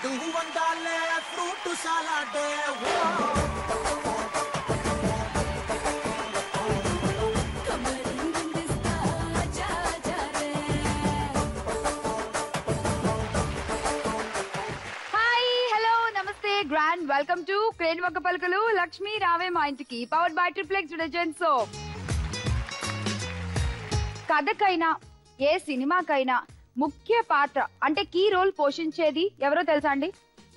లడ్డు వండాలే ఫ్రూట్ సలాడే grand welcome to Crane మొక్క పలుకులు లక్ష్మీ రావే మా ఇంటికి powered by Triplex detergent soap. కథకైనా ఏ సినిమాకైనా ముఖ్య పాత్ర అంటే కీ రోల్ పోషించేది ఎవరో తెలుసా అండి?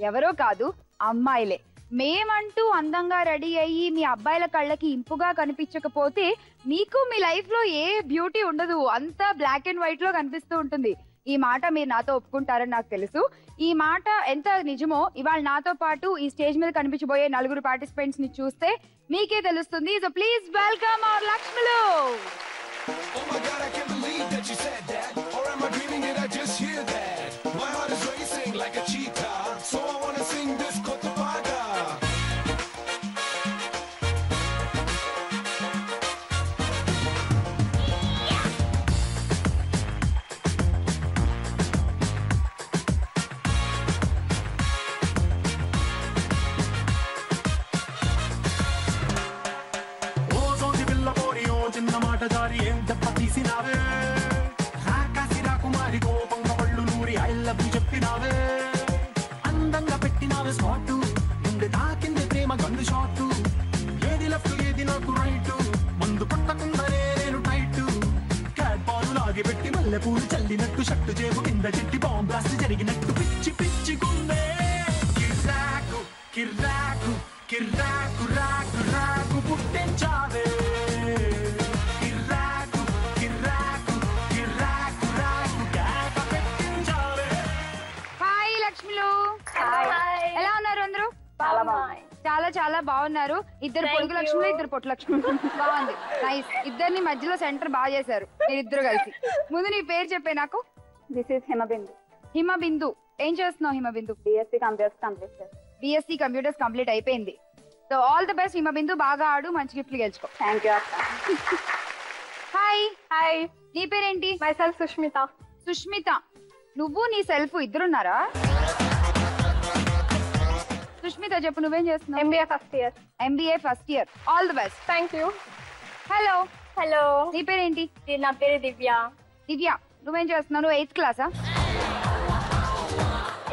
ఎవరో కాదు, అమ్మాయిలే. మేమంటూ అందంగా రెడీ అయ్యి మీ అబ్బాయిల కళ్ళకి ఇంపుగా కనిపించకపోతే మీకు మీ లైఫ్ లో ఏ బ్యూటీ ఉండదు, అంతా బ్లాక్ అండ్ వైట్ లో కనిపిస్తూ ఉంటుంది. ఈ మాట మీరు నాతో ఒప్పుకుంటారని నాకు తెలుసు. ఈ మాట ఎంత నిజమో ఇవాళ నాతో పాటు ఈ స్టేజ్ మీద కనిపించబోయే నలుగురు పార్టిసిపెంట్స్ ని చూస్తే మీకే తెలుస్తుంది. సో ప్లీజ్ వెల్కమ్ అవర్ లక్ష్ములు. అందంగా పెట్టినావే స్పాటు ముందు తాకింది ప్రేమ గండు షాటు ఏది లెఫ్ట్ ఏది నాకు రైట్ ముందు పట్టకుండానే నేను టైట్ క్యాట్ బాలు లాగి పెట్టి మల్లె పూలు చల్లినట్టు షట్టు చేపు కింద చెట్టి బాంబ్ బ్లాస్ట్ జరిగినట్టు పిచ్చి పిచ్చి గుండె కిర్రాకు కిర్రాకు కిర్రాకు రాకు రాకు పుట్టించావే ఎలా ఉన్నారు అందరూ? చాలా చాలా బాగున్నారు. ఇద్దరు పొడుగు లక్ష్ములు, ఇద్దరు పొట్టు లక్ష్ములు. బాగుంది, నైస్. ఇద్దరిని మధ్యలో సెంటర్ బాగా చేశారు మీరిద్దరు కలిసి. ముందు నీ పేరు చెప్పే నాకు. This is Himabindu. హిమబిందు, ఏం చేస్తున్నావు హిమబిందు? బిఎస్సి కంప్యూటర్స్ కంప్లీట్ చేస్తాను. బిఎస్సి కంప్యూటర్స్ కంప్లీట్ అయిపోయింది. So all the best Himabindu, బాగా ఆడు, మంచి గిఫ్ట్లు గెలుచుకో. థ్యాంక్ యూ అక్క. హాయ్. హాయ్, నీ పేరేంటి? My self Sushmita. సుష్మిత, నువ్వు నీ సెల్ఫ్ ఇద్దరున్నారా? సుష్మిత చెప్పు, నువ్వేం చేస్తున్నావు? MBA first year. MBA first year, all the best. Thank you. Hello. Hello, నీ పేరేంటి? నా పేరు దివ్య. దివ్య, నువ్వేం చేస్తున్నావు? నువ్వు 8th క్లాసా?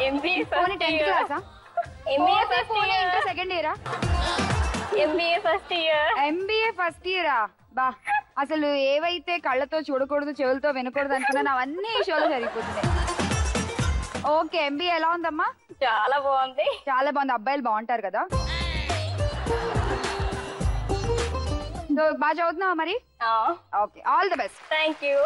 MBA first 10th year. క్లాసా? MBA first year. Inter second ఇయరా? MBA first year. MBA first ఇయరా? బా, అసలు ఏవైతే కళ్ళతో చూడకూడదు, చెవులతో వినకూడదు అనుకున్నాను అవన్నీ ఈ షోలో జరిగిపోతున్నాయి. ఓకే, ఎంబీఏ ఎలా ఉందమ్మా? చాలా బాగుంది. చాలా బాగుంది. అబ్బాయిలు బాగుంటారు కదా? బాగా చదువుతున్నావా మరి? Okay, all the best. Thank you.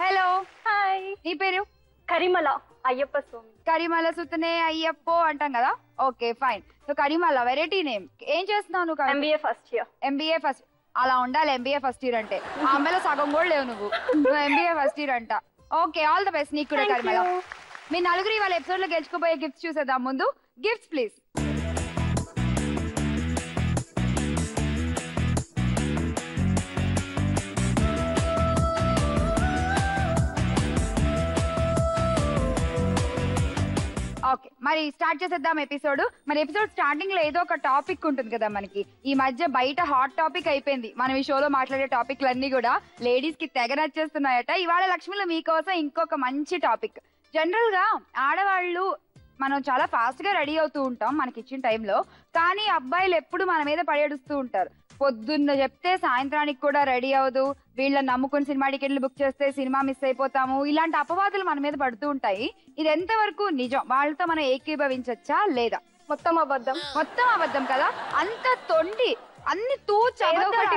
Hello. Hi, నీ పేరు? కరిమల అయ్యప్ప స్వామి. కరిమల సుతనే అయ్యప్పో అంటాం కదా. Okay fine. So Karimala variety name. ఏం చేస్తున్నావు నువ్వు? MBA first year. MBA first, అలా ఉండాలి ఎంబీఏ ఫస్ట్ ఇయర్ అంటే. ఆ అమ్మాయిలో సగం కూడా లేవు నువ్వు ఎంబీఏ ఫస్ట్ ఇయర్ అంట. ఓకే, ఆల్ ది బెస్ట్ నీకు కూడా కరిమల. మీ నలుగురు ఇవాళ ఎపిసోడ్ లో గెలుచుకోబోయే గిఫ్ట్స్ చూసేద్దాం. ముందు గిఫ్ట్స్ ప్లీజ్. ఓకే, మరి స్టార్ట్ చేసేద్దాం ఎపిసోడ్. మరి ఎపిసోడ్ స్టార్టింగ్ లో ఏదో ఒక టాపిక్ ఉంటుంది కదా మనకి. ఈ మధ్య బయట హాట్ టాపిక్ అయిపోయింది. మనం ఈ షోలో మాట్లాడే టాపిక్లన్నీ కూడా లేడీస్ కి తెగ నచ్చేస్తున్నాయట. ఇవాళ లక్ష్మిలో మీకోసం ఇంకొక మంచి టాపిక్. జనరల్ గా ఆడవాళ్ళు మనం చాలా ఫాస్ట్ గా రెడీ అవుతూ ఉంటాం మనకి ఇచ్చిన టైంలో. కానీ అబ్బాయిలు ఎప్పుడు మన మీద పడేడుస్తూ ఉంటారు. పొద్దున్న చెప్తే సాయంత్రానికి కూడా రెడీ అవ్వదు, వీళ్ళని నమ్ముకుని సినిమా టికెట్లు బుక్ చేస్తే సినిమా మిస్ అయిపోతాము, ఇలాంటి అపవాదులు మన మీద పడుతూ ఉంటాయి. ఇది ఎంతవరకు నిజం? వాళ్ళతో మనం ఏకీభవించచ్చా లేదా? మొత్తం అబద్ధం. మొత్తం అబద్ధం కదా? అంత తొండి, అన్ని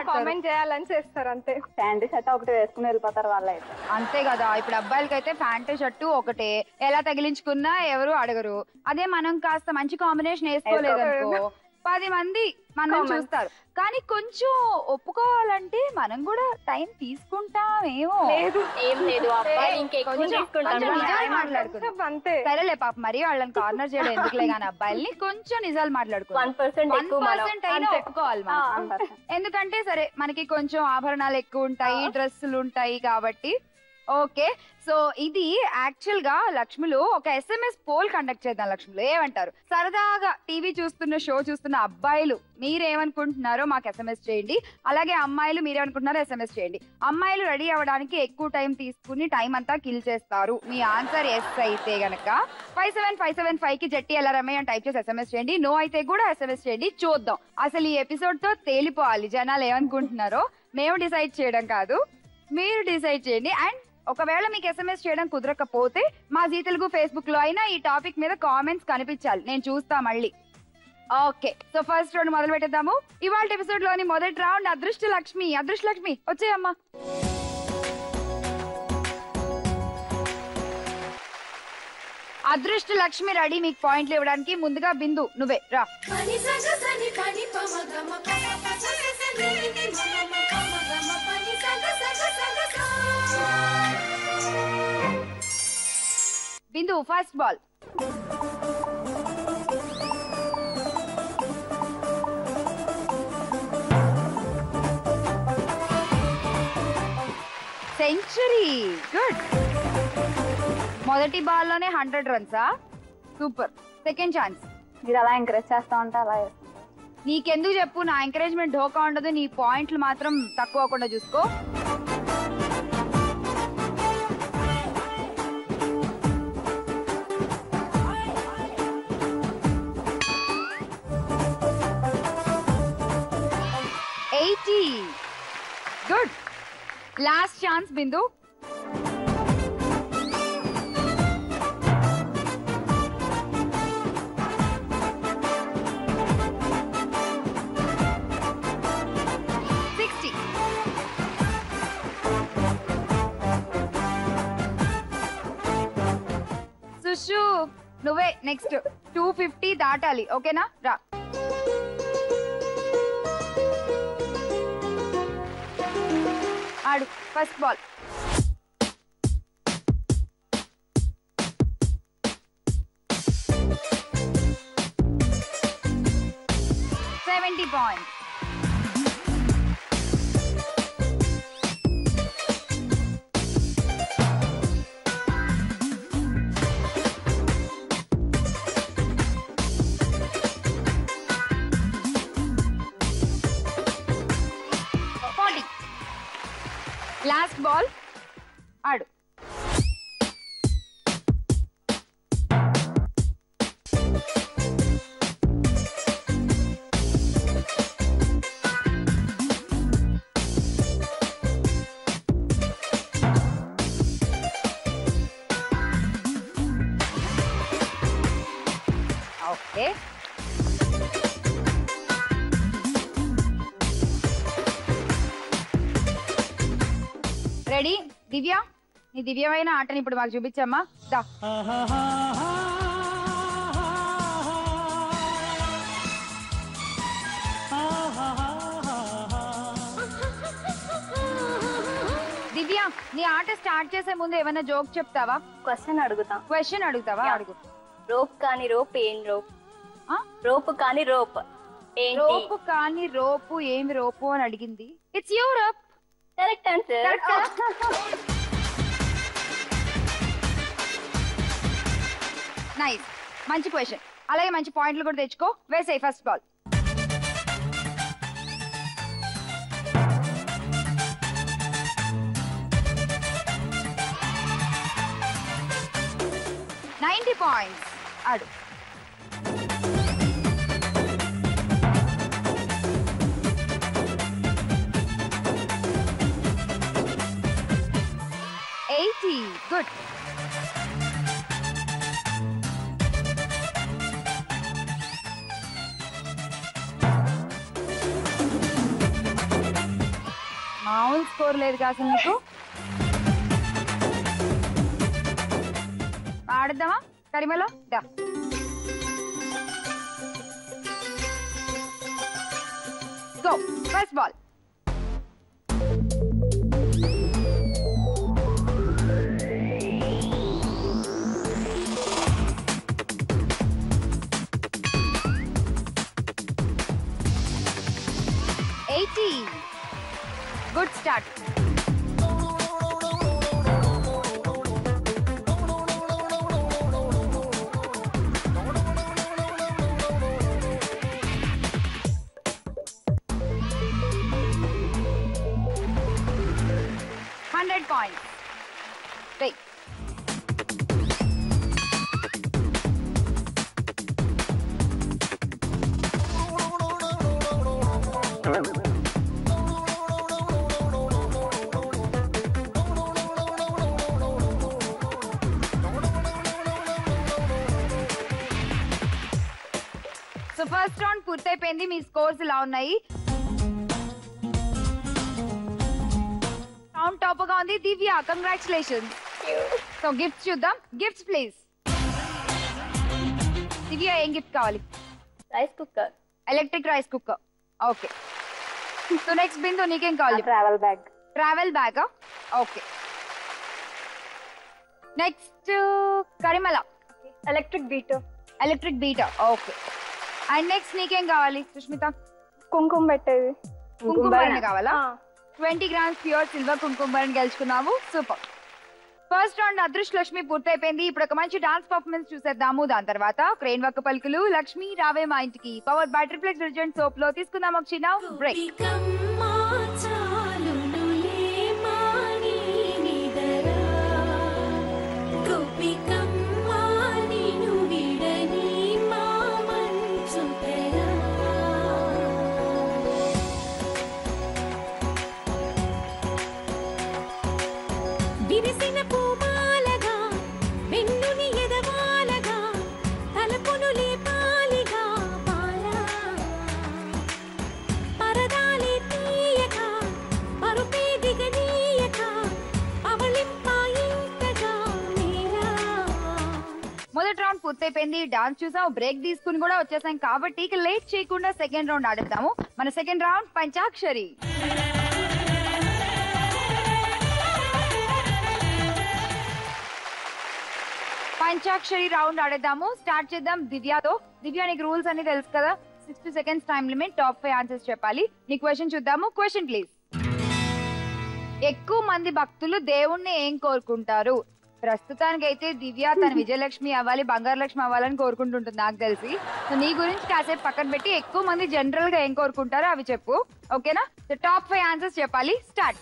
కామెంట్ చేయాలని చేస్తారు అంతే. ప్యాంట్ షర్ట్ ఒకటి వేసుకుని వెళ్ళిపోతారు వాళ్ళైతే. అంతే కదా. ఇప్పుడు అబ్బాయిలకైతే ప్యాంటు షర్టు ఒకటే, ఎలా తగిలించుకున్నా ఎవరు అడగరు. అదే మనం కాస్త మంచి కాంబినేషన్ వేసుకోలేదనుకో 10 మంది మనం చూస్తారు. కానీ కొంచెం ఒప్పుకోవాలంటే మనం కూడా టైం తీసుకుంటామేమో. సరేలే పాప, మరి వాళ్ళని కార్నర్ చేయడం ఎందుకులే కానీ అబ్బాయిల్ని కొంచెం నిజాలు మాట్లాడుకోవాలి. 1% అయినా ఒప్పుకోవాలి మనం. ఎందుకంటే సరే మనకి కొంచెం ఆభరణాలు ఎక్కువ ఉంటాయి, డ్రెస్సులు ఉంటాయి కాబట్టి ఓకే, సో ఇది యాక్చువల్ గా లక్ష్మిలో ఒక SMS పోల్ కండక్ట్ చేద్దాం. లక్ష్మిలో ఏమంటారు? సరదాగా టీవీ చూస్తున్న షో చూస్తున్న అబ్బాయిలు మీరేమనుకుంటున్నారో మాకు SMS చేయండి, అలాగే అమ్మాయిలు మీరేమనుకుంటున్నారో SMS చేయండి. అమ్మాయిలు రెడీ అవ్వడానికి ఎక్కువ టైం తీసుకుని టైం అంతా కిల్ చేస్తారు. మీ ఆన్సర్ ఎస్ అయితే గనక 57575 కి జట్టి ఎలా రమ్మయ్య అని టైప్ చేసి SMS చేయండి. నో అయితే కూడా SMS చేయండి. చూద్దాం అసలు ఈ ఎపిసోడ్ తో తేలిపోవాలి జనాలు ఏమనుకుంటున్నారో. మేము డిసైడ్ చేయడం కాదు, మీరు డిసైడ్ చేయండి. అండ్ ఒకవేళ మీకు SMS చేయడం కుదరకపోతే మా జీ తెలుగు ఫేస్బుక్ లో అయినా ఈ టాపిక్ మీద కామెంట్స్ కనిపించాలి, నేను చూస్తా మళ్ళీ. ఓకే, సో ఫస్ట్ రౌండ్ మొదలు పెట్టేద్దాము. ఇవాళ ఎపిసోడ్ లోని మొదటి రౌండ్ అదృష్ట లక్ష్మి. అదృష్ట లక్ష్మి వచ్చేయమ్మా. అదృష్ట లక్ష్మి రెడీ మీకు పాయింట్లు ఇవ్వడానికి. ముందుగా బిందు నువ్వే రా. బిందు ఫస్ట్ బాల్. Century, good. మొదటి బాల్ లోనే 100 రన్సా? సూపర్. Second chance. మీరు అలా ఎంకరేజ్ చేస్తా ఉంటే అలా నీకెందుకు చెప్పు, నా ఎంకరేజ్మెంట్ ఢోకా ఉండదు, నీ పాయింట్లు మాత్రం తక్కువ అవ్వకుండా చూసుకో. Good. Last chance Bindu. Sushu నువ్వే నెక్స్ట్. 250 దాటాలి, ఓకేనా? రా. ఆడు ఫస్ట్ బాల్. $70. Last ball. ఆడు. Okay, ready? దివ్య, నీ దివ్యమైన ఆటని ఇప్పుడు మాకు చూపించమ్మా. దా. దివ్య, నీ ఆట స్టార్ట్ చేసే ముందు ఏమైనా జోక్ చెప్తావా? క్వశ్చన్ అడుగుతావా? అడుగు. రోప్ కాని రోప్ ఏం రోప్? రోప్ కాని రోప్ ఏంటి? రోపు కాని రోపు ఏమి రోపు అని అడిగింది. It's Europe. Correct answer. Nice, మంచి క్వశ్చన్. అలాగే మంచి పాయింట్లు కూడా తెచ్చుకో. వేసేయ్ ఫస్ట్ బాల్. $90. ఆడు. గుడ్. మామూలు స్కోర్ లేదు కాదు నీకు. ఆడద్దామా కరిమలో? దా. Go first ball. Good start. So first round పూర్తయిపోయింది. మీ స్కోర్స్ ఇలా ఉన్నాయి. రౌండ్ టాప్ గా ఉంది దివ్య. కంగ్రాచులేషన్స్. సో గిఫ్ట్స్ చూద్దాం. Gifts please. దివ్య ఏం గిఫ్ట్ కావాలి? Rice cooker. Electric rice cooker. Okay. So next Bindu నీకేం కావాలి? Travel bag. Travel bag. Okay. Next Karimala. Electric beater. Electric beater. Okay. And next నీకేం కావాలి సుష్మిత? కుంకుమ పెట్టేది. కుంకుమ భరణి కావాలా? 20 grams ప్యూర్ సిల్వర్ కుంకుమ భరణి గెలుచుకున్నావు. సూపర్. ఫస్ట్ రౌండ్ అదృష్ట లక్ష్మి పూర్తయిపోయింది. ఇప్పుడు ఒక మంచి డాన్స్ పర్ఫార్మెన్స్ చూసేద్దాము. దాని తర్వాత క్రెయిన్ వక్క పలుకులు లక్ష్మి రావే మా ఇంటికి power by Triplex detergent soap లో తీసుకుందాం ఒక చిన్న బ్రేక్. మొదటి రౌండ్ పూర్తయిపోయింది. డాన్స్ చూసాం, బ్రేక్ తీసుకుని కూడా వచ్చేసాం కాబట్టి ఇక లేట్ చేయకుండా సెకండ్ రౌండ్ ఆడేద్దాము. మన సెకండ్ రౌండ్ పంచాక్షరి. పంచాక్షరి రౌండ్ ఆడేద్దాము. స్టార్ట్ చేద్దాం దివ్యతో. దివ్య నీకు రూల్స్ అన్ని తెలుసు కదా. 60 seconds time limit. Top 5 answers చెప్పాలి. నీ క్వశ్చన్ చూద్దాము. Question please. ఎక్కువ మంది భక్తులు దేవుణ్ణి ఏం కోరుకుంటారు? ప్రస్తుతానికి అయితే దివ్య తన విజయలక్ష్మి అవ్వాలి, బంగారు లక్ష్మి అవ్వాలని కోరుకుంటుంటుంది నాకు తెలిసి. సో నీ గురించి కాసేపు పక్కన పెట్టి ఎక్కువ మంది జనరల్ గా ఏం కోరుకుంటారో అవి చెప్పు. ఓకేనా? సో టాప్ 5 ఆన్సర్స్ చెప్పాలి. స్టార్ట్.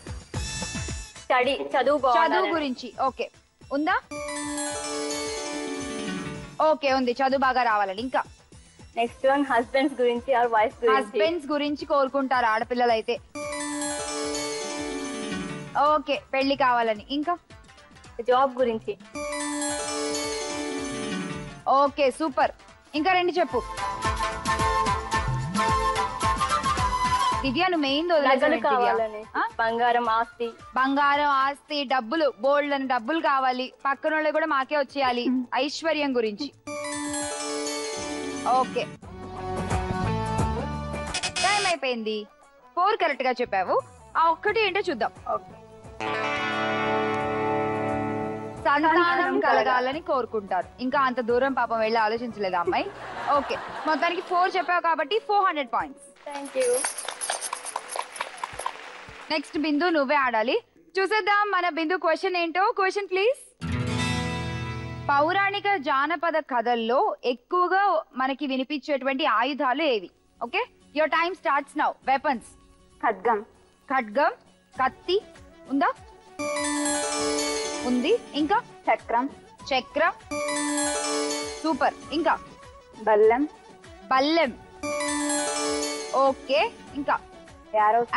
చదువు గురించి. ఓకే. ఉందా? ఓకే ఉంది. చదువు బాగా రావాలని. ఇంకా నెక్స్ట్ వన్ హస్బెండ్స్ గురించి ఆర్ వైఫ్ గురించి. హస్బెండ్స్ గురించి కోరుకుంటారు ఆడపిల్లలు అయితే. ఓకే. పెళ్లి కావాలని. ఇంకా జాబ్ గురించి. Okay super. ఇంకా రెండు చెప్పు. దివ్య నువ్వు మెయిన్ కావాలని. బంగారం, ఆస్తి. బంగారం, ఆస్తి, డబ్బులు, బోల్డ్ అని డబ్బులు కావాలి. పక్కన వాళ్ళు కూడా మాకే వచ్చేయాలి. ఐశ్వర్యం గురించి. ఓకే. టైం అయిపోయింది. 4 కరెక్ట్ గా చెప్పావు. ఆ ఒక్కటి ఏంటో చూద్దాం. సంతానం కలగాలని కోరుకుంటారు. ఇంకా అంత దూరం పాపం వెళ్ళి ఆలోచించలేదు అమ్మాయి. ఓకే. మొత్తానికి 4 చెప్పావు కాబట్టి 400 పాయింట్స్. Thank you. నెక్స్ట్ బిందు నువ్వే ఆడాలి. చూసేద్దాం మన బిందు క్వశ్చన్ ఏంటో. Question please. పౌరాణిక జానపద కథల్లో ఎక్కువగా మనకి వినిపించేటువంటి ఆయుధాలు ఏవి? Okay. Your time starts now. Weapons. ఖడ్గం. ఖడ్గం. కత్తి ఉందా? ఉంది. ఇంకా చక్రం. చక్రం. సూపర్. ఇంకా బల్లెం. బల్లెం. ఓకే. ఇంకా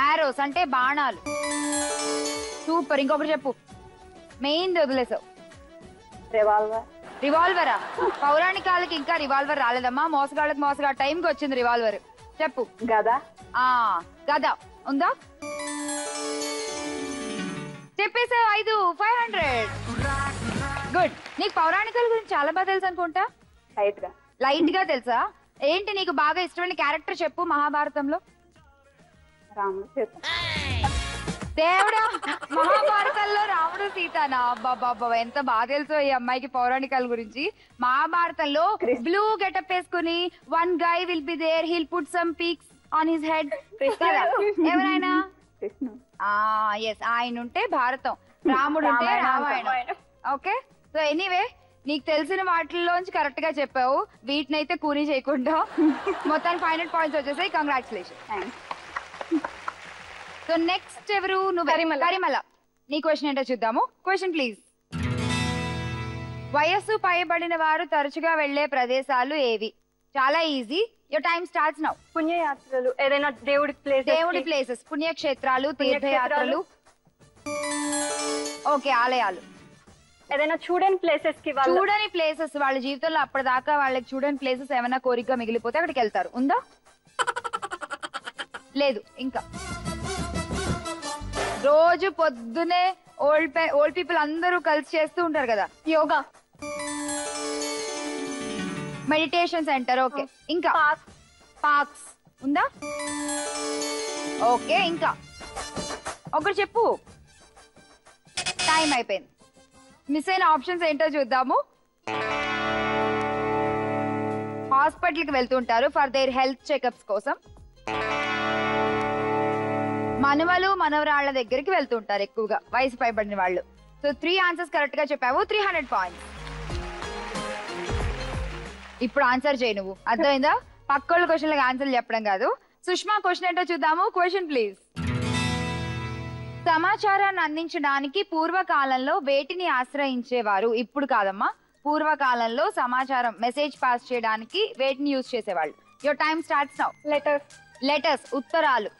ఆరోస్ అంటే బాణాలు. సూపర్. ఇంకొకటి చెప్పు. మెయిన్ వదిలేసావు. రివాల్వర్. రివాల్వరా? పౌరాణికాలకి ఇంకా రివాల్వర్ రాలేదమ్మా. మోసగాళ్ళకి మోసగా టైంకి వచ్చింది రివాల్వర్. చెప్పు. గద. గద ఉందా? చెప్పేసావు. 5 500. గుడ్. నీకు పౌరాణికాల గురించి చాలా బాగా తెలుసు అనుకుంటా. లైట్ గా తెలుసా? ఏంటి నీకు బాగా ఇష్టమైన క్యారెక్టర్ చెప్పు మహాభారతంలో. దేవుడా, మహాభారతంలో రాముడు సీతానా? బాబా ఎంత బాగా తెలుసు ఈ అమ్మాయికి పౌరాణికాల గురించి. మహాభారతంలో బ్లూ గెటప్ వేసుకుని one guy will be there, he'll put some peaks on his head. ఎవరైనా ఎస్ ఆయన ఉంటే భారతం, రాముడు ఉంటే రామాయణం. ఓకే. సో ఎనీవే నీకు తెలిసిన వాటిల్లోంచి కరెక్ట్ గా చెప్పావు. వీటినైతే కూనీ చేయకుండా మొత్తానికి 500 పాయింట్స్ వచ్చేసాయి. కంగ్రాచులేషన్. సో నెక్స్ట్ ఎవరు? నువ్వు. కరిమల. నీ క్వశ్చన్ ఏంటో చూద్దాము. Question please. వయస్సు పైబడిన వారు తరచుగా వెళ్లే ప్రదేశాలు ఏవి? చాలా easy. Your time starts now. పుణ్యయాత్రలు, ఏదైనా దేవుడి ప్లేసెస్, పుణ్యక్షేత్రాలు, తీర్థయాత్రలు. ఓకే, ఆలయాలు. ఏదైనా చూడని ప్లేసెస్ కి చూడని ప్లేసెస్ వాళ్ళ జీవితంలో అప్పటిదాకా వాళ్ళకి చూడని ప్లేసెస్ ఏమైనా కోరిక మిగిలిపోతే అక్కడికి వెళ్తారు. ఉందా? లేదు. ఇంకా రోజు పొద్దునే ఓల్డ్ పీపుల్ అందరూ కలిసి చేస్తూ ఉంటారు కదా, యోగా, మెడిటేషన్ సెంటర్. ఓకే, ఇంకా పార్క్స్. ఉందా? ఓకే, ఇంకా ఒకటి చెప్పు. టైం అయిపోయింది. మిస్ అయిన ఆప్షన్స్ ఏంటో చూద్దాము. హాస్పిటల్ కి వెళ్తుంటారు ఫర్ దేర్ హెల్త్ చెకప్స్ కోసం. మనవలు మనవరాళ్ల దగ్గరికి వెళ్తుంటారు ఎక్కువగా, వయసు పైబడిన వాళ్ళు. సో 3 ఆన్సర్స్ కరెక్ట్ గా చెప్పావు. 300 పాయింట్స్. ఇప్పుడు ఆన్సర్ చేయి నువ్వు, అర్థమైందా? పక్కోళ్ళ క్వశ్చన్లకు ఆన్సర్లు చెప్పడం కాదు. సుష్మా, క్వశ్చన్ ఏంటో చూద్దాము. Question please. సమాచారాన్ని అందించడానికి పూర్వకాలంలో వేటిని ఆశ్రయించేవారు? ఇప్పుడు కాదమ్మా, పూర్వకాలంలో సమాచారం మెసేజ్ పాస్ చేయడానికి వేటిని యూజ్ చేసేవాళ్ళు? Your time starts now. Letters, ఉత్తరాలు.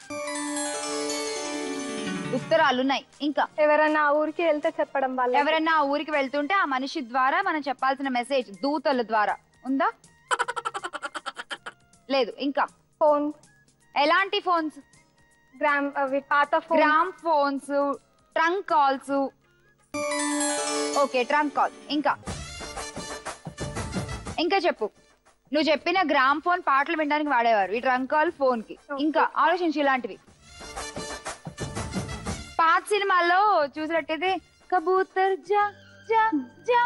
ఉత్తరాలు ఉన్నాయి. ఇంకా ఎవరన్నా ఊరికి వెళ్తే చెప్పడం వల్ల, ఎవరన్నా ఆ ఊరికి వెళ్తుంటే ఆ మనిషి ద్వారా మనం చెప్పాల్సిన మెసేజ్ దూతల ద్వారా. ఉందా? లేదు. ఇంకా ఫోన్. ఎలాంటి ఫోన్స్? పాత gram phones, trunk calls. Okay, trunk call. ఇంకా చెప్పు. నువ్వు చెప్పిన గ్రామ్ ఫోన్ పాటలు వినడానికి వాడేవారు, ఈ ట్రంక్ కాల్ ఫోన్ కి. ఇంకా ఆలోచించి ఇలాంటివి. పాత సినిమాల్లో చూసినట్టయితే కబూతర్ జా జా జా.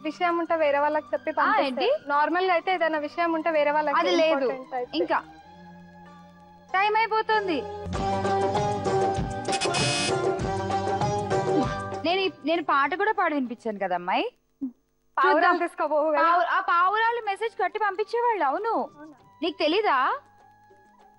విషయం ఉంటే వేరే వాళ్ళకి చెప్పి ఏంటి? నార్మల్ గా అయితే ఏదైనా విషయం ఉంటే వేరే వాళ్ళకి. అది లేదు. ఇంకా టైం అయిపోతుంది. నేను పాట కూడా పాడి వినిపించాను కదా అమ్మాయి. ఆ పావురాలు మెసేజ్ కట్టి పంపించేవాళ్ళు. అవును, నీకు తెలీదా?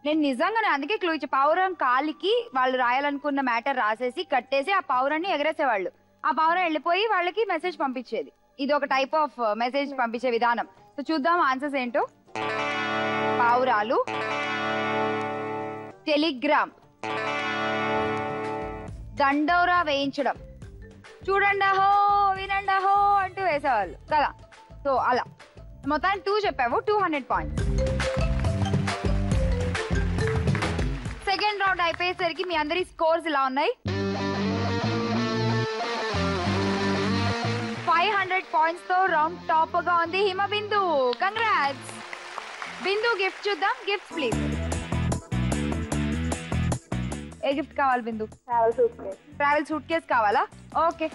నేను నిజంగానే అందుకే క్లూ ఇచ్చే. పావురం కాలికి వాళ్ళు రాయాలనుకున్న మ్యాటర్ రాసేసి కట్టేసి ఆ పావురాన్ని ఎగరేసేవాళ్ళు. ఆ పావురం వెళ్ళిపోయి వాళ్ళకి మెసేజ్ పంపించేది. ఇది ఒక టైప్ ఆఫ్ మెసేజ్ పంపించే విధానం. సో చూద్దాం ఆన్సర్స్ ఏంటో. పావురాలు, టెలిగ్రామ్, దండోరా వేయించడం, చూడండి హో వినండి హో అంటూ వేసేవాళ్ళు కదా. సో అలా మొత్తానికి 2 చెప్పావు. 200 పాయింట్స్. సెకండ్ రౌండ్ అయిపోయేసరికి మీ అందరి స్కోర్స్ ఇలా ఉన్నాయి. 500 పాయింట్స్ తో రౌండ్ టాప్ గా ఉంది హిమ బిందు. కంగ్రాట్స్ బిందు. గిఫ్ట్ చూద్దాం. Gift please. ఏ గిఫ్ట్ కావాలి బిందు? ట్రావెల్ సూట్ కేస్ కావాలా? ఓకే.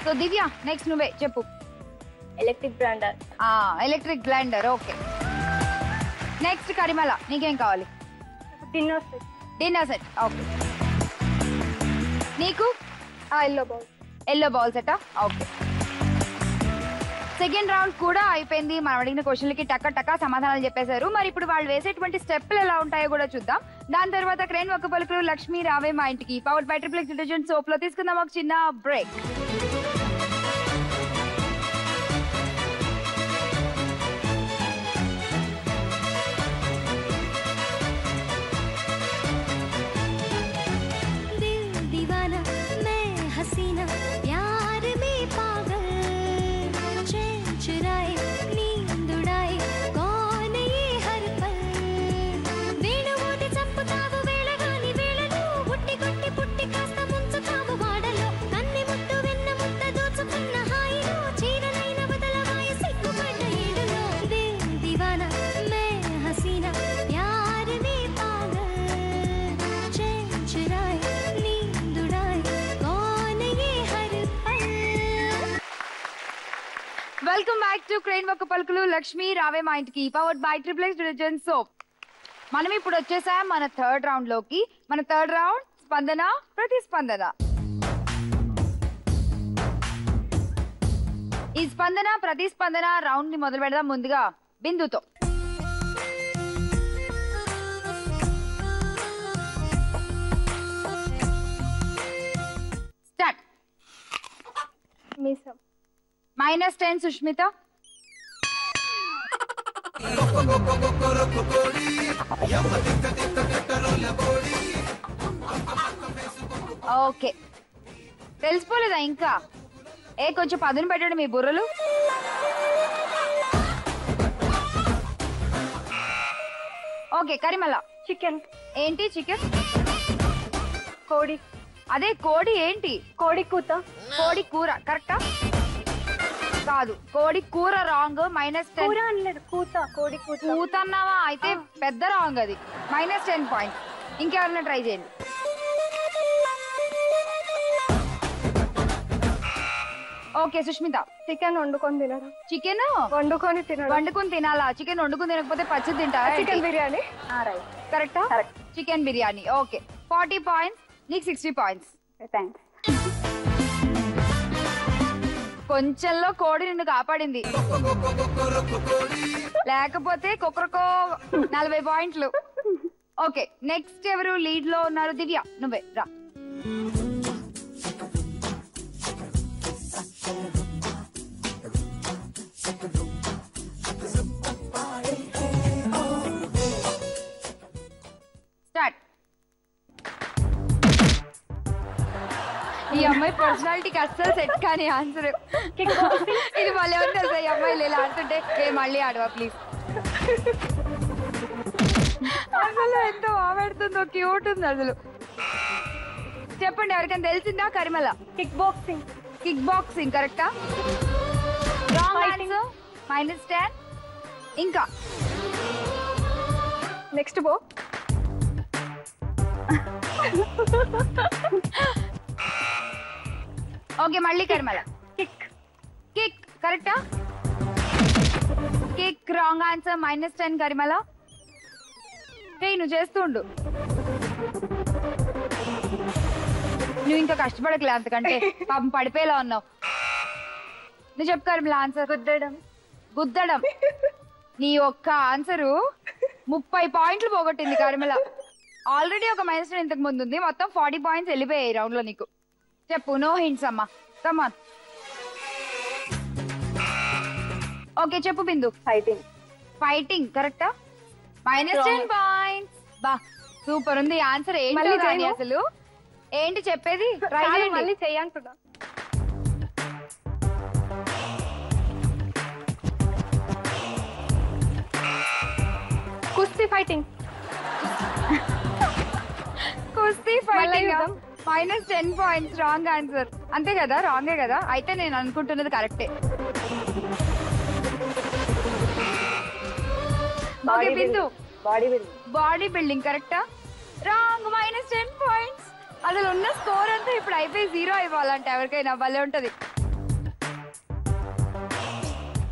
సో దివ్య, నెక్స్ట్ నువ్వే చెప్పు. Electric blender. Electric blender. Okay. Next Karimala, నీకేం కావాలి? Dinner set. ఓకే. నీకు? ఎల్లో బౌల్ సెటా? ఓకే. సెకండ్ రౌండ్ కూడా అయిపోయింది. మనం అడిగిన క్వశ్చన్లకి టక్క సమాధానాలు చెప్పేశారు. మరి ఇప్పుడు వాళ్ళు వేసేటువంటి స్టెప్లు ఎలా ఉంటాయో కూడా చూద్దాం. దాని తర్వాత క్రేన్ ఒక్క పలుకులు లక్ష్మి రావే మా ఇంటికి powered by Triplex detergent soap లో తీసుకుందాం ఒక చిన్న break. Welcome back to crane ఒక్క పలుకులు లక్ష్మి రావే మా ఇంటికి powered by Triplex detergent soap. మనం ఇప్పుడు వచ్చేసాం మన థర్డ్ రౌండ్ లోకి. మన థర్డ్ రౌండ్ స్పందన ప్రతిస్పందన. ఈ స్పందన ప్రతిస్పందన రౌండ్ ని మొదలు పెడదాం. ముందుగా బిందుతో. స్టార్ట్. -10 సుష్మిత. ఓకే తెలిసిపోలేదా ఇంకా? కొంచెం పదును పెట్టండి మీ బుర్రలు. ఓకే కరిమల. చికెన్. ఏంటి చికెన్? కోడి. అదే కోడి ఏంటి? కోడి కూత. కోడి కూర కరెక్టా? కాదు కోడి కూర రాంగ్. -10. కూర అనలేదు కూత. కోడి కూత. కూత అన్నావా? అయితే పెద్ద రాంగ్ అది. -10 పాయింట్స్. ఇంకెవరన్నా ట్రై చేయండి. ఓకే సుష్మిత. చికెన్ వండుకొని తినడం. చికెన్ వండుకొని తినడం. వండుకొని తినాలా? చికెన్ వండుకొని తినకపోతే పచ్చి తింటావా? చికెన్ బిర్యానీ. కరెక్టా? Correct. Chicken biryani. Okay 40 points. నీకు 60 పాయింట్స్. థ్యాంక్స్. కొంచెంలో కోడి నిన్ను కాపాడింది, లేకపోతే కుక్కరకో 40 పాయింట్లు. ఓకే నెక్స్ట్ ఎవరు లీడ్ లో ఉన్నారు? దివ్య నువ్వే రా. స్టార్ట్. ఈ అమ్మాయి పర్సనాలిటీకి అస్సలు సెట్ కానీ ఆన్సర్ ఇది మళ్ళీ ఎవరు తెలుసా? ఈ అమ్మాయిలు ఇలా ఆడుతుంటే మళ్ళీ ఆడవా ప్లీజ్. అసలు ఎంతో ఆడుతుందో క్యూట్ ఉంది అసలు. చెప్పండి ఎవరికైనా తెలిసిందా? Karimala. Kick boxing. Kick boxing కరెక్టా? Wrong answer. -10. ఇంకా నెక్స్ట్ బో. ఓకే మళ్ళీ కరిమల. కిక్. కిక్ కరెక్టా? Kick wrong answer. -10 కరిమల. నువ్వు చేస్తుండు. నువ్వు ఇంకా కష్టపడకలే అంతకంటే, పాపం పడిపోయేలా ఉన్నావు. నువ్వు చెప్పు కరిమల ఆన్సర్. గుద్దడం. గుద్దడం. నీ ఒక్క ఆన్సరు 30 పాయింట్లు పోగొట్టింది కరిమల. ఆల్రెడీ ఒక -10 ఇంతకు ముందు ఉంది. మొత్తం 40 పాయింట్స్ వెళ్ళిపోయాయి రౌండ్ లో నీకు. చెప్పు. నో హింట్స్ అమ్మా. కమాన్. ఓకే చెప్పు బిందు. ఫైటింగ్. ఫైటింగ్ కరెక్టా? -10 పాయింట్స్. బా సూపర్ ఉంది ఆన్సర్. ఏంటి అసలు ఏంటి చెప్పేది? ట్రై చేయండి. మళ్ళీ చెయ్యంటున్నా. కుస్తీ ఫైటింగ్. కుస్తీ ఫైటింగ్. -10 పాయింట్స్. Wrong answer. అంతే కదా? రాంగే కదా? అయితే నేను అనుకుంటున్నది కరెక్టే. ఓకే బిందు. బాడీ బిల్డింగ్ కరెక్టా? రాంగ్. -10 పాయింట్స్. అసలు ఉన్న స్కోర్ అంతా ఇప్పుడు అయిపోయి 0 అయిపోవాలంటే ఎవరికైనా భలే ఉంటది.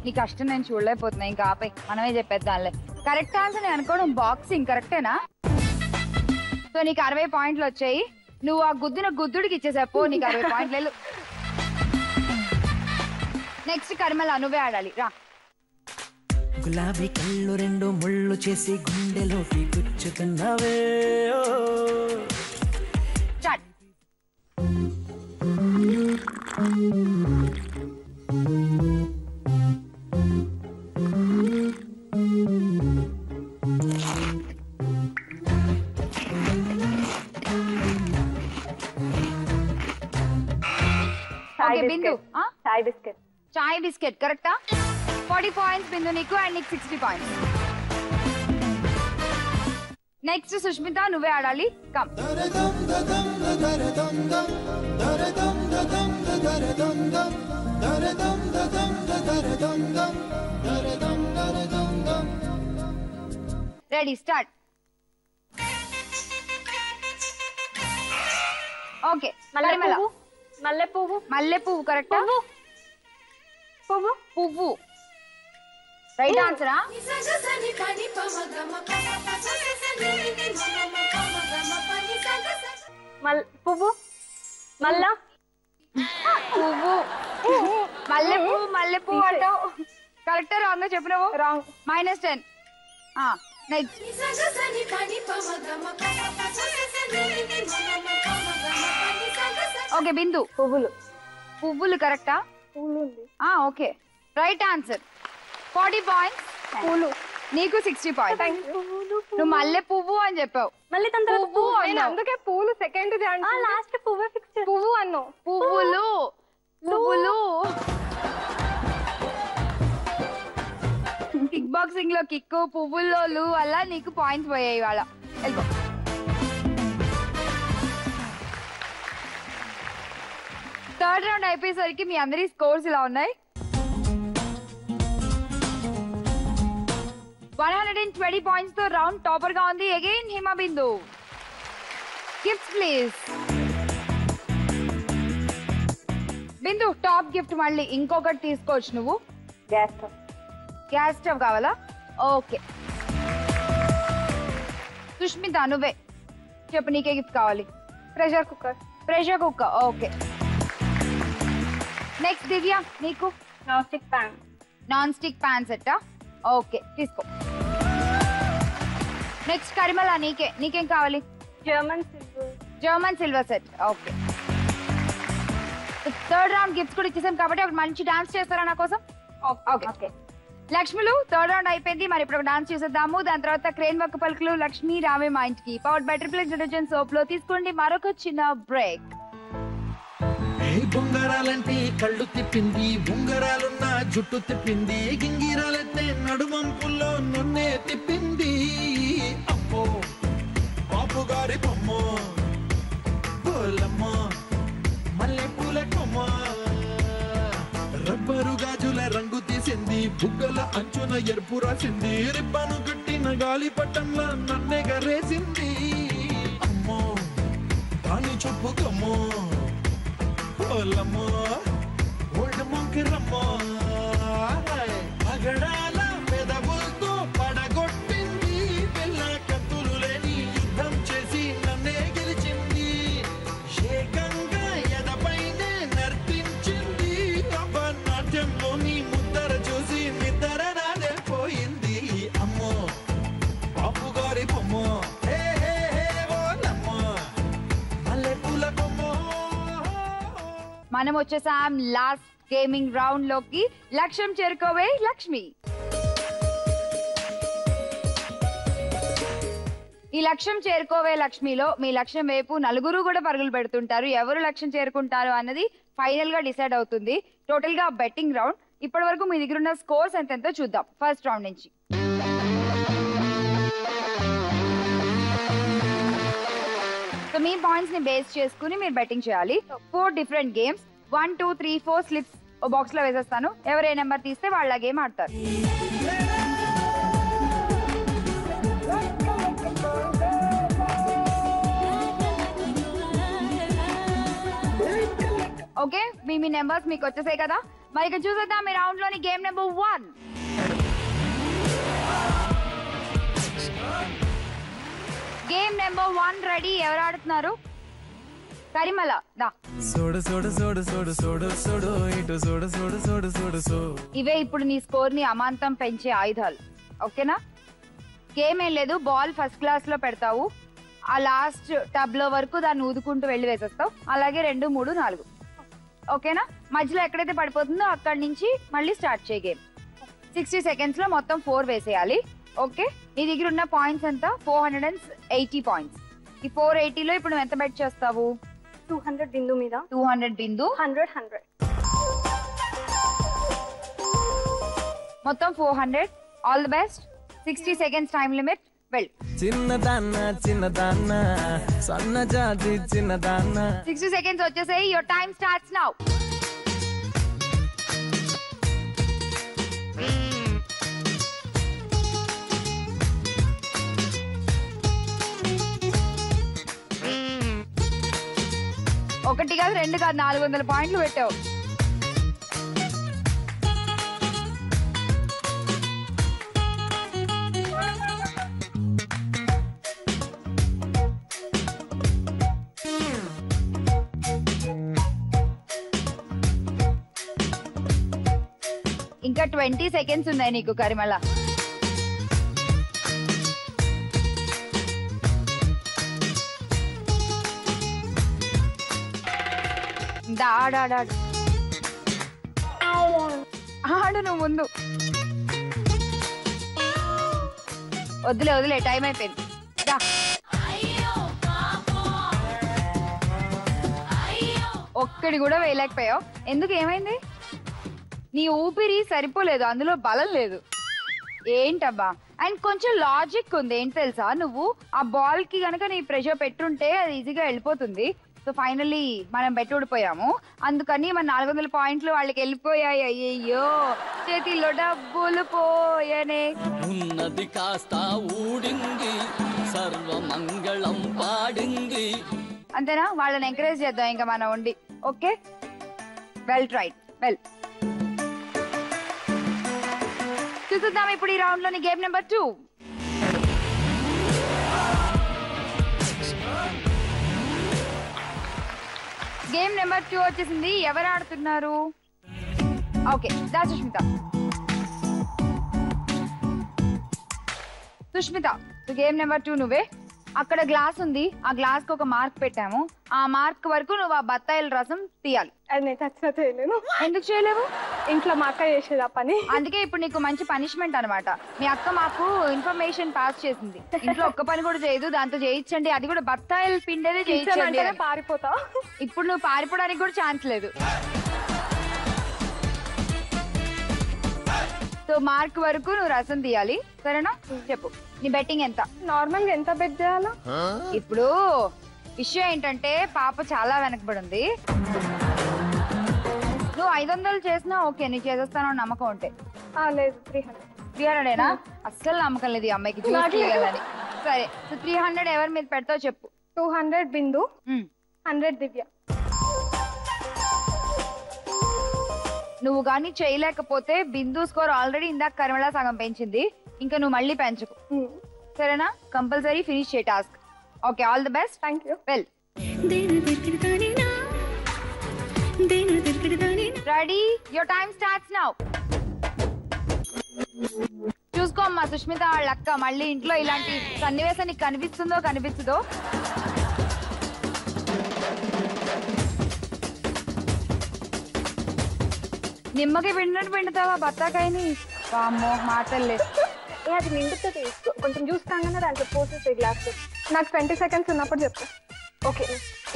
నీ కష్టం నేను చూడలేకపోతున్నా. ఇంకా ఆపై మనమే చెప్పేద్దాంలే. కరెక్ట్ ఆన్సర్ నేను అనుకోవడం బాక్సింగ్ కరెక్టేనా? సో నీకు 60 పాయింట్లు వచ్చాయి. నువ్వు ఆ గుద్దిన గుద్దుడికి ఇచ్చేసాపో. నీకు 60 పాయింట్లు. నెక్స్ట్ కరిమల నువ్వే ఆడాలి రా. గులాబీ కళ్ళు రెండు ముళ్ళు చేసి గుండెలోకి గుచ్చుతున్నవే. స్టార్ట్. ఓకే బిందు. చాయ్ బిస్కెట్. చాయ్ బిస్కెట్ కరెక్టా? 40 పాయింట్స్ బిందు నీకు. అండ్ నీకు 60 పాయింట్స్. నెక్స్ట్ సుష్మిత నువ్వే ఆడాలి. కమ్. Ready start. ఓకే మల్లె పువ్వు. మల్లె పువ్వు కరెక్టా? పువ్వు. పువ్వు రైట్ ఆన్సరా? పువ్వు. మల్లా. పువ్వు. మల్లె పువ్వు. మల్లె పువ్వు అంటావు కరెక్టా? రాంగ్ చెప్పినావు. రాంగ్. -10. నెక్స్ట్. ఓకే బిందు. పువ్వులు. పువ్వులు కరెక్టా? పూలు ఉంది. Okay right answer. 40 పాయింట్స్. పూలు. నీకు 60 పాయింట్స్. నువ్వు మల్లె పువ్వు అని చెప్పావు. మళ్ళీ పువ్వు అన్నావు. అందుకే పూలు సెకండ్ లాస్ట్ పువ్వు ఫిక్స్. పువ్వు అన్నావు. పువ్వులు పువ్వులు. కిక్ బాక్సింగ్ లో కిక్, పువ్వుల్లో అలా నీకు పాయింట్స్ పోయాయి ఇవాళ. వెళ్ళిపో. థర్డ్ రౌండ్ అయిపోయేసరికి మీ అందరి స్కోర్స్ ఇలా ఉన్నాయి. 120 పాయింట్స్ తో రౌండ్ టాపర్ గా ఉంది. Again Hima Bindu. Gifts please. Bindu top gift మళ్ళీ ఇంకొకటి తీసుకోవచ్చు నువ్వు. గ్యాస్ స్టవ్ కావాలా? ఓకే. సుష్మిత నువ్వే చెప్పు, నీకే గిఫ్ట్ కావాలి. Pressure cooker. Pressure cooker. Okay. Next Divya నీకు non stick pan. Non stick pan set. Okay తీసుకో. నెక్స్ట్ కరిమల నీకేం కావాలి? German silver set. Okay. Third round gifts కూడా ఇచ్చేసాం కాబట్టి ఒక మంచి డాన్స్ చేస్తారా నా కోసం? ఓకే. లక్ష్మిలు థర్డ్ రౌండ్ అయిపోయింది. మరి ఇప్పుడు డాన్స్ చేసేద్దాము. దాని తర్వాత క్రేన్ వర్క్ పలుకులు లక్ష్మి రావే మా ఇంటికి powered by triple detergent soap లో తీసుకోండి మరొక చిన్న బ్రేక్. బొంగరాలంటే కళ్ళు తిప్పింది, బొంగరాలున్న జుట్టు తిప్పింది, గింగిరాలైతే నడుమంపుల్లో నన్నే తిప్పింది. అమ్మో బాపు గారి బొమ్మ, పోలమ్మ మల్లె పూల కొమ్మ, రబ్బరు గాజుల రంగు తీసింది, బుగ్గల అంచున ఎరుపు రాసింది, రిబ్బను కట్టిన గాలి పట్టంలో నన్నే గరేసింది. అమ్మో దాని చూపు కమ్మో, పోలమ్మో ఓల్డ్ మొంకిరమ్మో, పగడాల పెదవులతో పడగొట్టింది, పిల్ల కత్తులు లేని యుద్ధం చేసి నన్నే గెలిచింది, ఏకంగా ఎదపైనే నర్తించింది, నాట్యంలోని ముద్దర చూసి నిద్ర నాదే పోయింది. అమ్మో బాపు గారి బొమ్మ, ఓలమ్మో మల్లె పూల కొమ్మ. మనం వచ్చేసాం లాస్ట్ గేమింగ్ రౌండ్ లోకి. లక్ష్యం చేరుకోవే లక్ష్మి. ఈ లక్ష్యం చేరుకోవే లక్ష్మిలో మీ లక్ష్యం వైపు నలుగురు కూడా పరుగులు పెడుతుంటారు. ఎవరు లక్ష్యం చేరుకుంటారు అన్నది ఫైనల్ గా డిసైడ్ అవుతుంది. టోటల్ గా బెట్టింగ్ రౌండ్. ఇప్పటి వరకు మీ దగ్గర ఉన్న స్కోర్స్ ఎంతెంతో చూద్దాం ఫస్ట్ రౌండ్ నుంచి. సో మీ పాయింట్స్ ని బేస్ చేసుకుని మీరు బెట్టింగ్ చేయాలి. 4 డిఫరెంట్ గేమ్స్. 1, 2, 3, 4 స్లిప్స్ బాక్స్ లో వేసేస్తాను. ఎవరు ఏ నెంబర్ తీస్తే వాళ్ళ గేమ్ ఆడతారు. ఓకే మీ నెంబర్స్ మీకు వచ్చేసాయి కదా. మరి ఇక చూసేద్దాం మీ రౌండ్ లోని game number 1. Game number 1 ready. ఎవరు ఆడుతున్నారు? కరిమల దా. ఇవే ఇప్పుడు నీ స్కోర్ ని అమాంతం పెంచే ఆయుధాలు. ఓకేనా? గేమ్ ఏం లేదు. బాల్ ఫస్ట్ క్లాస్ లో పెడతావు. ఆ లాస్ట్ టబ్ లో వరకు దాన్ని ఊదుకుంటూ వెళ్ళి వేసేస్తావు. అలాగే 2, 3, 4. ఓకేనా? మధ్యలో ఎక్కడైతే పడిపోతుందో అక్కడి నుంచి మళ్ళీ స్టార్ట్ చేయ గేమ్. 60 సెకండ్స్ లో మొత్తం 4 వేసేయాలి. ఓకే నీ దగ్గర ఉన్న పాయింట్స్ ఎంత? 480 పాయింట్స్. ఈ 480 లో ఇప్పుడు నువ్వు ఎంత బెట్ చేస్తావు? 200 బిందు మీద. 200 బిందు. 100. మొత్తం 400. All the best. 60 seconds time limit. వెళ్ళు. చిన్నదాన్న సన్నజాతి చిన్నదాన్న. 60 సెకండ్స్ వచ్చేసాయి. Your time starts now. ఒకటి కాదు, 2 కాదు, 400 పాయింట్లు పెట్టావు. ఇంకా 20 సెకండ్స్ ఉన్నాయి నీకు కరిమల. ఆడు నువ్వు ముందు. వదిలే టైం అయిపోయింది. ఒక్కడి కూడా వేయలేకపోయావు. ఎందుకు, ఏమైంది? నీ ఊపిరి సరిపోలేదు, అందులో బలం లేదు. ఏంటబ్బా? అండ్ కొంచెం లాజిక్ ఉంది. ఏంటి తెలుసా, నువ్వు ఆ బాల్ కి గనక నీ ప్రెషర్ పెట్టుంటే అది ఈజీగా వెళ్ళిపోతుంది. సో ఫైనల్లీ మనం బెట్టూడిపోయాము, అందుకని మన 400 పాయింట్లు వాళ్ళకి వెళ్ళిపోయాయి. అయ్యయ్యో, చేతిలో డబ్బులు పోయనే. ఉన్నది కాస్త ఊడింది, సర్వమంగళం పాడింది. అంతేనా? వాళ్ళని ఎంకరేజ్ చేద్దాం ఇంకా మనం ఉండి. Okay, well tried. వెల్, చూద్దాం ఇప్పుడు ఈ రౌండ్ లోని గేమ్ నెంబర్ 2. గేమ్ నెంబర్ 2 వచ్చేసింది. ఎవరు ఆడుతున్నారు? ఓకే, దా సుష్మిత. సుష్మిత, గేమ్ నెంబర్ 2 నువ్వే. అక్కడ గ్లాస్ ఉంది, ఆ గ్లాస్ కి ఒక మార్క్ పెట్టాము. ఆ మార్క్ వరకు నువ్వు ఆ బత్తాయిల రసం తీయాలి. అది నేను చచ్చినా చేయలేను. ఎందుకు చేయలేవు? ఇంట్లో మా అక్క చేసేది ఆ పని. అందుకే ఇప్పుడు నీకు మంచి పనిష్మెంట్ అన్నమాట. మీ అక్క మాకు ఇన్ఫర్మేషన్ పాస్ చేసింది, ఇంట్లో ఒక్క పని కూడా చేయదు, దాంతో చేయించండి, అది కూడా బత్తాయిల పిండేదే చేయించండి. పారిపోతా. ఇప్పుడు నువ్వు పారిపోవడానికి కూడా ఛాన్స్ లేదు. సో మార్క్ వరకు నువ్వు రసం తీయాలి, సరేనా? చెప్పు, నీ బెట్టింగ్ ఎంత? నార్మల్ గా ఎంత బెట్ చేయాలా? ఇప్పుడు విషయం ఏంటంటే పాప చాలా వెనకబడి ఉంది. నువ్వు 500 చేసినా ఓకే, నీ చేసేస్తాను నమ్మకం ఉంటే. లేదు, 300. 300ఏనా? అస్సలు నమ్మకం లేదు ఈ అమ్మాయికి చూడాలని. సరే, సో 300 ఎవరి మీద పెడతావు చెప్పు. 200 బిందు, 100 దివ్య. నువ్వు గానీ చేయలేకపోతే బిందు స్కోర్ ఆల్రెడీ ఇందాక కరిమళ సగం పెంచింది, ఇంకా నువ్వు మళ్ళీ పెంచుకు, సరేనా? కంపల్సరీ ఫినిష్ చేయ task. Okay, all the best. Thank you. Well, ready? Your time starts now. చూసుకో అమ్మా సుష్మిత వాళ్ళ అక్క, మళ్ళీ ఇంట్లో ఇలాంటి సన్నివేశం నీకు కనిపిస్తుందో? నిమ్మకి పిండినట్టు పిండుతావా బత్తాకాయని? వామ్మో, మాటలే. అది నిండుతుంది, కొంచెం జ్యూస్ కాగానే దాంట్లో పోసేసి గ్లాస్. నాకు 20 seconds ఉన్నప్పుడు చెప్తా. ఓకే,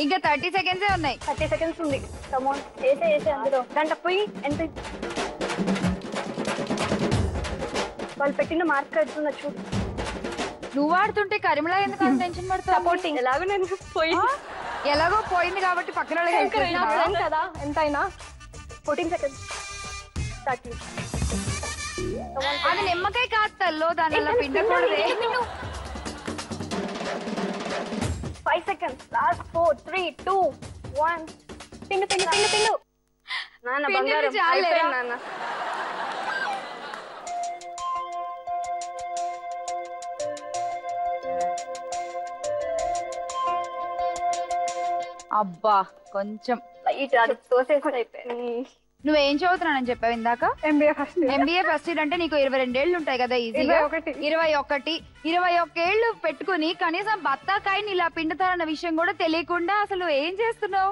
ఇంకా 30 seconds ఉన్నాయి. 30 seconds ఉంది. కమోన్, వేసే అందులో. దాంట్లో పోయి ఎంత వాళ్ళు పెట్టిన మార్క్ కడుతున్నా చూడు. నువ్వు ఆడుతుంటే కరిమళ ఎందుకు అంత టెన్షన్ పడతావు? సపోర్టింగ్. ఎలాగో నేను ఎలాగో పోయింది కాబట్టి పక్కన వాళ్ళకి కదా ఎంతైనా. 14 seconds. అది నిమ్మకాయ కాదు తల్లో, దాని అలా పిండకూడదే. 5 seconds. Last 4, 3, 2, 1. పిండు. నాన్న బంగారం అయిపోయింది నాన్న. అబ్బా, కొంచెం తోసేసి అయిపోయింది. నువ్వేం చదువుతున్నానని చెప్పావు ఇందాక? MBA first. MBA first year అంటే నీకు 22 ఏళ్ళు ఉంటాయి కదా ఈజీగా. 21 ఏళ్ళు పెట్టుకుని కనీసం బత్తాకాయని ఇలా పిండుతారన్న విషయం కూడా తెలియకుండా అసలు ఏం చేస్తున్నావు?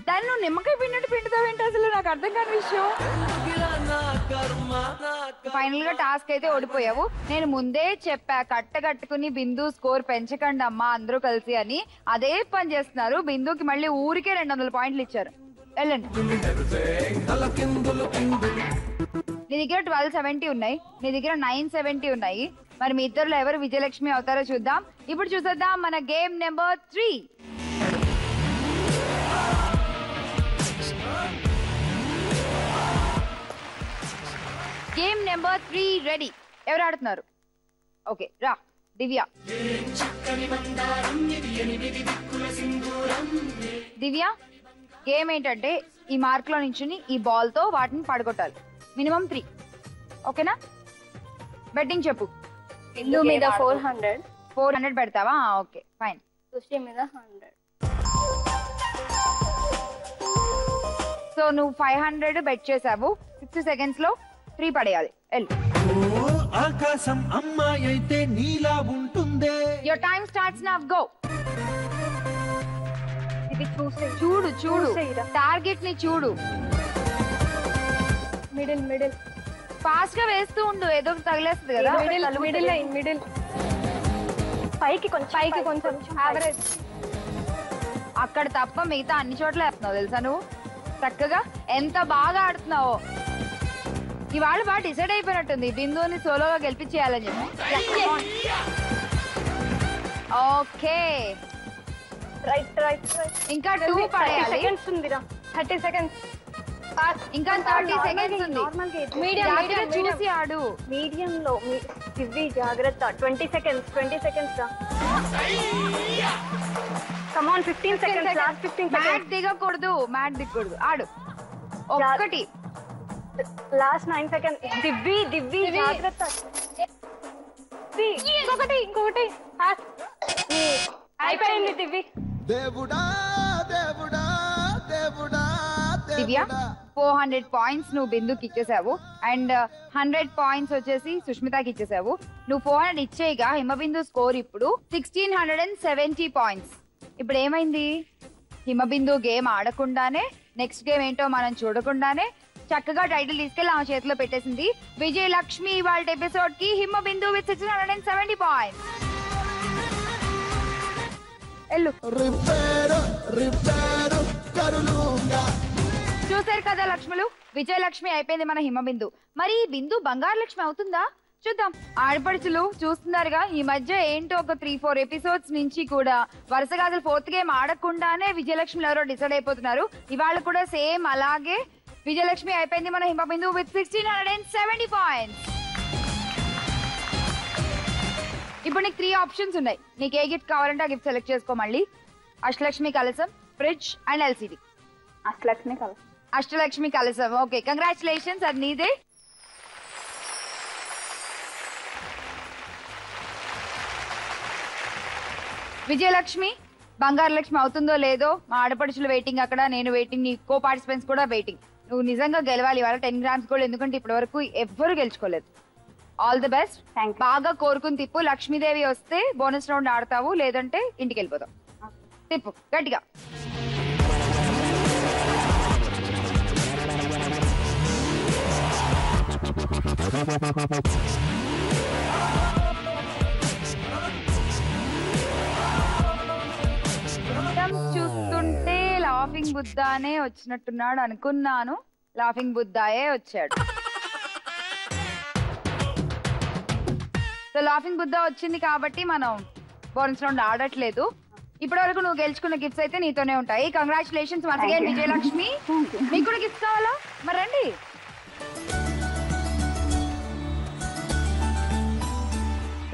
దాన్ని నువ్వు నిమ్మకాయ పిండినట్టు పిండుతావేంటి అసలు? నాకు అర్థం కాని విషయం. ఫైనల్ గా టాస్క్ అయితే ఓడిపోయావు. నేను ముందే చెప్పా, కట్టుకుని బిందు స్కోర్ పెంచకండి అమ్మా అందరూ కలిసి అని. అదే పని చేస్తున్నారు. బిందుకి మళ్ళీ ఊరికే 200 పాయింట్లు ఇచ్చారు. వెళ్ళండి. నీ దగ్గర 1270 ఉన్నాయి, నీ దగ్గర 970 ఉన్నాయి. మరి మీ ఇద్దరులో ఎవరు విజయలక్ష్మి అవుతారో చూద్దాం. ఇప్పుడు చూసేద్దాం మన game number 3. Game number 3 ready? ఎవరు ఆడుతున్నారు? ఓకే, రా దివ్య. దివ్య, గేమ్ ఏంటంటే ఈ మార్క్ లో నుంచి ఈ బాల్ తో వాటిని పడగొట్టాలి. మినిమం 3. ఓకేనా? బెట్టింగ్ చెప్పు. బిందు మీద 400 పెడతావా? Okay, fine. సుష్టి మీద 100. సో నువ్వు 500 బెట్ చేసావు. 60 seconds లో 3 పడేయాలి. ఆకాశం అమ్మాయి అయితే నీలా ఉంటుందే. Your time starts now. Go. Divvi చూసే చూడు చూడు చూసేయిరా. టార్గెట్ ని చూడు. మిడిల్ మిడిల్ ఫాస్ట్ గా వేస్తూ ఉండు, ఏదో ఒకటి తగిలేస్తుంది కదా. మిడిల్ మిడిల్ లైన్ మిడిల్ పైకి కొంచెం యావరేజ్. అక్కడ తప్ప మిగతా అన్ని చోట్ల వేస్తున్నావు తెలుసా నువ్వు. చక్కగా ఎంత బాగా ఆడుతున్నావో. ఇవాళ బాగా డిసైడ్ అయిపోయినట్టుంది బిందుని సోలోగా గెలిపించేయాలని చెప్పి. Okay right right right. ఇంకా 2 పడేయాలి. సెకండ్స్ ఉందిరా. 30 సెకండ్స్. ఇంకా 30 సెకండ్స్ ఉంది. మీడియం చూసి ఆడు. మీడియం లో దివ్వి జాగ్రత్త. 20 సెకండ్స్ రా. Come on 15 seconds. Last 15 mat seconds. దిగకూడదు ఆడు. ఒక్కటి లాస్ట్ 9 సెకండ్స్. దివ్వి జాగ్రత్త. ఇంకొకటి అయిపోయింది దివ్వి. దేవుడా దేవుడా దేవుడా దివ్య 400 పాయింట్స్ నువ్వు బిందుకి ఇచ్చేసావు అండ్ 100 పాయింట్స్ వచ్చేసి సుష్మితకి ఇచ్చేసావు. నువ్వు 400 ఇచ్చేయగా హిమబిందు స్కోర్ ఇప్పుడు 1670 పాయింట్స్. ఇప్పుడు ఏమైంది, హిమబిందు గేమ్ ఆడకుండానే నెక్స్ట్ గేమ్ ఏంటో మనం చూడకుండానే చక్కగా టైటిల్ తీసుకెళ్లి ఆమె చేతిలో పెట్టేసింది. విజయలక్ష్మి ఇవాళ ఎపిసోడ్ కి హిమబిందు విత్ 1670 పాయింట్స్. ఎల్లు. చూసారు కదా లక్ష్ములు, విజయలక్ష్మి అయిపోయింది మన హిమబిందు. మరి ఈ బిందు బంగారు లక్ష్మి అవుతుందా చూద్దాం. ఆడపడుచులు చూస్తున్నారుగా ఈ మధ్య ఏంటో ఒక 3-4 ఎపిసోడ్స్ నుంచి కూడా వరుసగా అసలు 4th గేమ్ ఆడకుండానే విజయలక్ష్మి ఎవరో డిసైడ్ అయిపోతున్నారు. ఇవాళ కూడా సేమ్ అలాగే విజయలక్ష్మి అయిపోయింది మన హిమబిందు విత్ 1670 పాయింట్స్. ఇప్పుడు నీకు 3 ఆప్షన్స్ ఉన్నాయి. నీకు ఏ గిఫ్ట్ కావాలంటే ఆ గిఫ్ట్ సెలెక్ట్ చేసుకో. మళ్ళీ అష్టలక్ష్మి కలసం, ఫ్రిడ్జ్ అండ్ ఎల్సిడి. అష్టలక్ష్మి కలసం. ఓకే, కంగ్రాచులేషన్స్, అది నీదే. విజయలక్ష్మి బంగారు లక్ష్మి అవుతుందో లేదో మా ఆడపడుచులు వెయిటింగ్, అక్కడ నేను వెయిటింగ్, నీ కో పార్టిసిపెంట్స్ కూడా వెయిటింగ్. నువ్వు నిజంగా గెలవాలి ఇవాళ 10 గ్రామ్స్ గోల్డ్, ఎందుకంటే ఇప్పటి వరకు ఎవ్వరు గెలుచుకోలేదు. All the best. బాగా కోరుకుని తిప్పు. లక్ష్మీదేవి వస్తే బోనస్ రౌండ్ ఆడతావు, లేదంటే ఇంటికి వెళ్ళిపోతావు. తిప్పు గట్టిగా. చూస్తుంటే లాఫింగ్ బుద్ధానే వచ్చినట్టున్నాడు అనుకున్నాను. లాఫింగ్ బుద్ధాయే వచ్చాడు. సో లాఫింగ్ బుద్ధా వచ్చింది కాబట్టి మనం బోనస్ రౌండ్ ఆడట్లేదు. ఇప్పటి వరకు నువ్వు గెలుచుకున్న గిఫ్ట్స్ అయితే నీతోనే ఉంటాయి. Congratulations once again Vijayalakshmi. మీకు కూడా గిఫ్ట్స్ కావాలా? మరి రండి.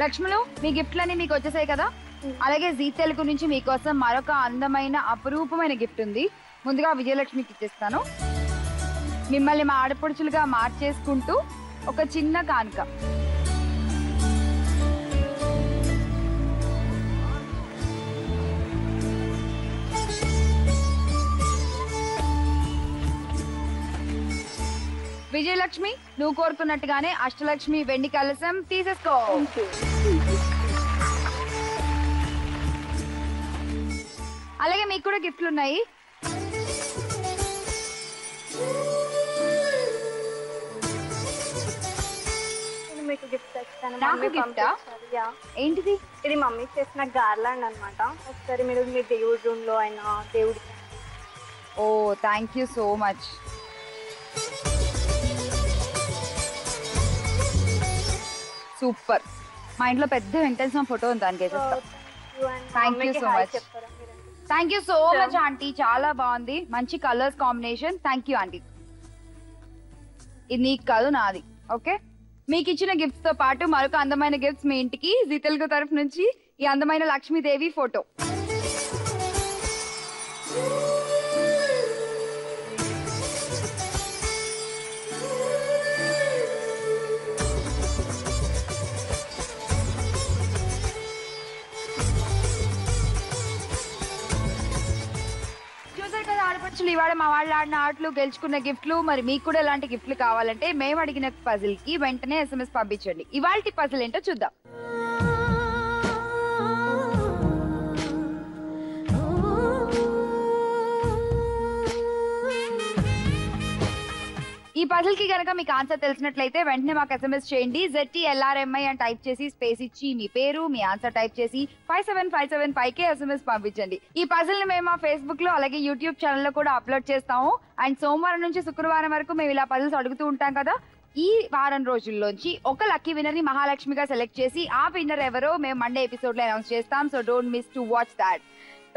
లక్ష్ములు, మీ గిఫ్ట్లన్నీ మీకు వచ్చేసాయి కదా. అలాగే జీ తెలుగు నుంచి మీకోసం మరొక అందమైన అపురూపమైన గిఫ్ట్ ఉంది. ముందుగా విజయలక్ష్మికి ఇచ్చేస్తాను. మిమ్మల్ని మా ఆడపడుచులుగా మార్చేసుకుంటూ ఒక చిన్న కానుక. విజయలక్ష్మి, నువ్వు కోరుకున్నట్టుగానే అష్టలక్ష్మి వెండి కలసం తీసేసుకో. అలాగే మీకు కూడా గిఫ్ట్లు ఉన్నాయి. మీకు గిఫ్ట్ తెచ్చాను. నాకు గిఫ్టా? ఏంటిది? ఇది మమ్మీ చేసిన గార్లాండ్ అన్నమాట. ఒకసారి మీరు మీ దేవుడి రూమ్ లో అయినా దేవుడి. ఓ thank you so much. Super. మా ఇంట్లో పెద్ద వెంకటేశ్వర ఫోటో ఉంది, దానికి thank you so much. Thank you so much aunty, చాలా బాగుంది. మంచి colours combination. Thank you aunty. ఇది నీకు కాదు, నాది. ఓకే, మీకు ఇచ్చిన గిఫ్ట్స్ తో పాటు మరొక అందమైన గిఫ్ట్స్ మీ ఇంటికి జీ తెలుగు తరఫు నుంచి ఈ అందమైన లక్ష్మీదేవి ఫోటో. ఆడపడుచులు ఇవాళ మా వాళ్ళు ఆడిన ఆటలు, గెలుచుకున్న గిఫ్ట్లు. మరి మీకు కూడా ఎలాంటి గిఫ్ట్లు కావాలంటే మేము అడిగిన పజిల్ కి వెంటనే SMS పంపించండి. ఇవాల్టి పజిల్ ఏంటో చూద్దాం. పజిల్ కి కనుక మీకు ఆన్సర్ తెలిసినట్లయితే వెంటనే మాకు SMS చేయండి. ZTLRMI అని టైప్ చేసి స్పేస్ ఇచ్చి మీ పేరు మీ ఆన్సర్ టైప్ చేసి 57575 కి SMS పంపించండి. ఈ పజిల్ ని మేము మా ఫేస్బుక్ లో అలాగే యూట్యూబ్ ఛానల్ లో కూడా అప్లోడ్ చేస్తాము. అండ్ సోమవారం నుంచి శుక్రవారం వరకు మేము ఇలా పజిల్స్ అడుగుతూ ఉంటాం కదా. ఈ వారం రోజుల్లోంచి ఒక లక్కీ విన్నర్ ని మహాలక్ష్మిగా సెలెక్ట్ చేసి ఆ విన్నర్ ఎవరో మేము మండే ఎపిసోడ్ లో అనౌన్స్ చేస్తాం. So don't miss to watch that.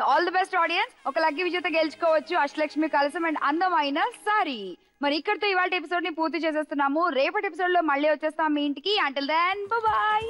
All the best audience. ఒక లక్కీ విజేత గెలుచుకోవచ్చు అష్టలక్ష్మి కలసం అండ్ అందమైన సారీ. మరి ఇక్కడితో ఇవాళ ఎపిసోడ్ ని పూర్తి చేసేస్తున్నాము. రేపటి ఎపిసోడ్ లో మళ్ళీ వచ్చేస్తాం మీ ఇంటికి. Until then bye.